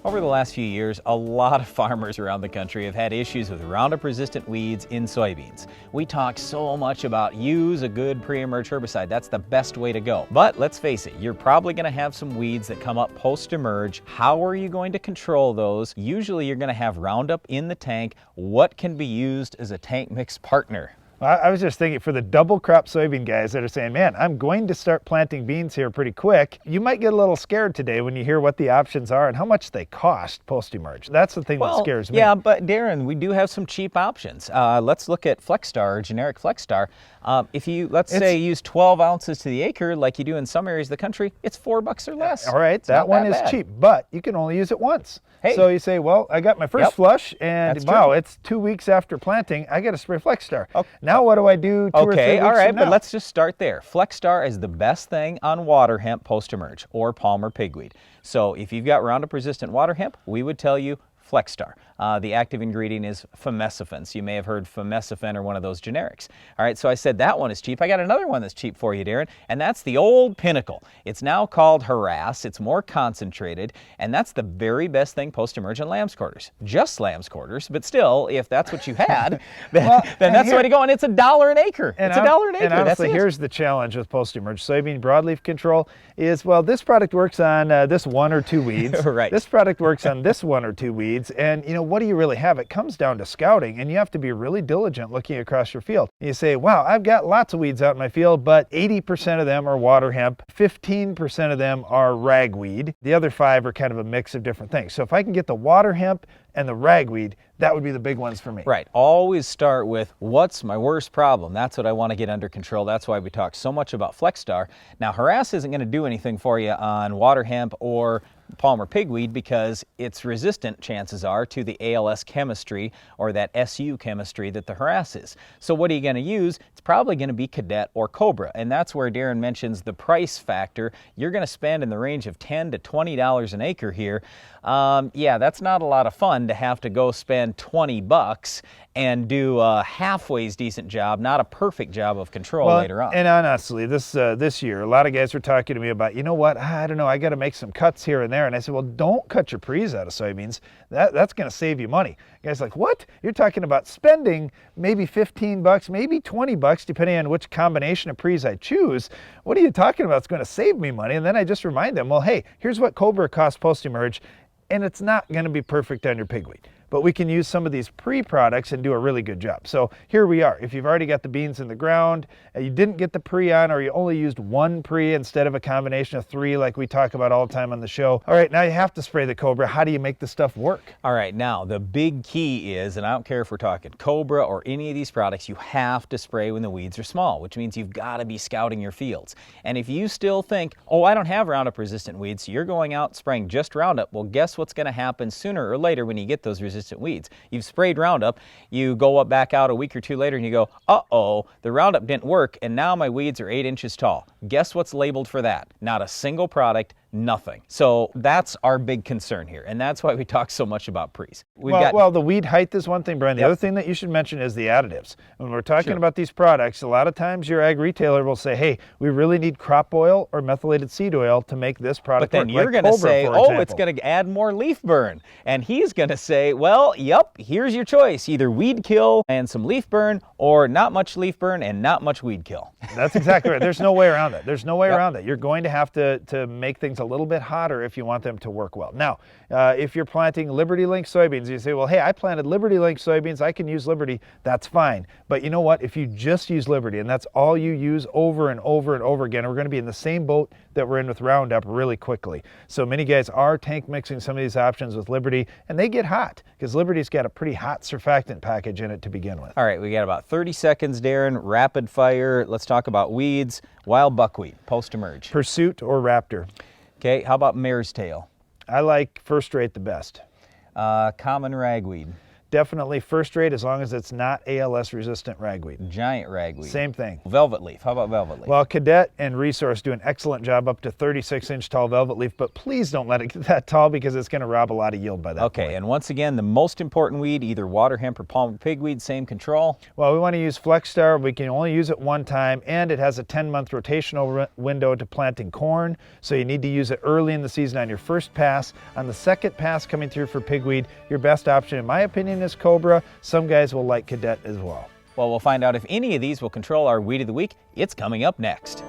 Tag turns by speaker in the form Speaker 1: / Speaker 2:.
Speaker 1: Over the last few years, a lot of farmers around the country have had issues with Roundup-resistant weeds in soybeans. We talk so much about use a good pre-emerge herbicide. That's the best way to go. But let's face it, you're probably going to have some weeds that come up post-emerge. How are you going to control those? Usually you're going to have Roundup in the tank. What can be used as a tank mix partner?
Speaker 2: I was just thinking for the double crop soybean guys that are saying, man, I'm going to start planting beans here pretty quick. You might get a little scared today when you hear what the options are and how much they cost post-emerge. That's the thing that scares me.
Speaker 1: Yeah, but Darren, we do have some cheap options. Let's look at FlexStar, or generic FlexStar. If you, let's say, use 12 ounces to the acre like you do in some areas of the country, it's $4 or less.
Speaker 2: All right, that one is cheap, but you can only use it once.
Speaker 1: Hey.
Speaker 2: So you say, well, I got my first flush, and wow,
Speaker 1: true.
Speaker 2: it's 2 weeks after planting. I got to spray FlexStar. Okay. Now what do I do 2 or 3 weeks
Speaker 1: all right,
Speaker 2: from now?
Speaker 1: but let's just start there. FlexStar is the best thing on water hemp post-emerge, or palm or pigweed. So if you've got Roundup-resistant water hemp, we would tell you FlexStar. The active ingredient is famecifin. So you may have heard famecifin or one of those generics. All right, so I said that one is cheap. I got another one that's cheap for you, Darren, and that's the old Pinnacle. It's now called Harass. It's more concentrated, and that's the very best thing post-emerge in lamb's quarters. Just lamb's quarters, but still, if that's what you had, then that's the way to go, and it's $1 an acre. It's $1 an acre.
Speaker 2: And honestly, here's the challenge with post-emerge soybean broadleaf control is, well, this product works on this 1 or 2 weeds.
Speaker 1: Right.
Speaker 2: This product works on this 1 or 2 weeds, and you know, what do you really have? It comes down to scouting, and you have to be really diligent looking across your field. You say, wow, I've got lots of weeds out in my field, but 80% of them are water hemp, 15% of them are ragweed. The other 5 are kind of a mix of different things. So if I can get the water hemp and the ragweed, that would be the big ones for me.
Speaker 1: Right. Always start with, what's my worst problem? That's what I want to get under control. That's why we talk so much about FlexStar. Now, Harass isn't going to do anything for you on water hemp or palm or pigweed because it's resistant, chances are, to the ALS chemistry or that SU chemistry that the Harass is. So what are you going to use? It's probably going to be Cadet or Cobra, and that's where Darren mentions the price factor. You're going to spend in the range of $10 to $20 an acre here. Yeah, that's not a lot of fun to have to go spend $20 and do a halfway decent job, not a perfect job of control later on.
Speaker 2: And honestly, this year, a lot of guys were talking to me about, you know what, I don't know, I got to make some cuts here and there. And I said, well, don't cut your pre's out of soybeans. That's going to save you money. Guys like, what? You're talking about spending maybe $15, maybe $20, depending on which combination of pre's I choose. What are you talking about? It's going to save me money. And then I just remind them, well, hey, here's what Cobra costs post-emerge, and it's not going to be perfect on your pigweed. But we can use some of these pre-products and do a really good job. So here we are. If you've already got the beans in the ground, you didn't get the pre on, or you only used 1 pre instead of a combination of 3 like we talk about all the time on the show. All right, now you have to spray the Cobra. How do you make the stuff work?
Speaker 1: All right, now the big key is, and I don't care if we're talking Cobra or any of these products, you have to spray when the weeds are small, which means you've got to be scouting your fields. And if you still think, oh, I don't have Roundup resistant weeds, so you're going out spraying just Roundup, well, guess what's going to happen sooner or later when you get those resistant weeds? You've sprayed Roundup, you go back out a week or 2 later and you go, uh-oh, the Roundup didn't work and now my weeds are 8 inches tall. Guess what's labeled for that? Not a single product, nothing. So that's our big concern here, and that's why we talk so much about pre's.
Speaker 2: Well, the weed height is one thing, Brian. The other thing that you should mention is the additives. When we're talking about these products, a lot of times your ag retailer will say, hey, we really need crop oil or methylated seed oil to make this product
Speaker 1: work. But then you're going to say, oh, it's going to add more leaf burn. And he's going to say, well, yep, here's your choice. Either weed kill and some leaf burn, or not much leaf burn and not much weed kill.
Speaker 2: That's exactly right. There's no way around that. There's no way around that. You're going to have to make things a little bit hotter if you want them to work well. Now, if you're planting Liberty Link soybeans, you say, well, hey, I planted Liberty Link soybeans, I can use Liberty, that's fine. But you know what? If you just use Liberty and that's all you use over and over and over again, we're going to be in the same boat that we're in with Roundup really quickly. So many guys are tank mixing some of these options with Liberty, and they get hot because Liberty's got a pretty hot surfactant package in it to begin with.
Speaker 1: All right, we got about 30 seconds, Darren. Rapid fire. Let's talk about weeds. Wild buckwheat, post-emerge.
Speaker 2: Pursuit or Raptor.
Speaker 1: Okay, how about mare's tail?
Speaker 2: I like first rate the best.
Speaker 1: Common ragweed.
Speaker 2: definitely first rate as long as it's not ALS resistant ragweed.
Speaker 1: Giant ragweed.
Speaker 2: Same thing.
Speaker 1: Velvet leaf. How about velvet leaf?
Speaker 2: Well, Cadet and Resource do an excellent job up to 36-inch tall velvet leaf, but please don't let it get that tall because it's going to rob a lot of yield by that point.
Speaker 1: Okay, and once again, the most important weed, either water hemp or Palmer pigweed, same control.
Speaker 2: Well, we want to use FlexStar. We can only use it one time, and it has a 10-month rotational window to planting corn, so you need to use it early in the season on your first pass. On the second pass coming through for pigweed, your best option, in my opinion, is Cobra. Some guys will like Cadet as well.
Speaker 1: Well, we'll find out if any of these will control our Weed of the Week. It's coming up next.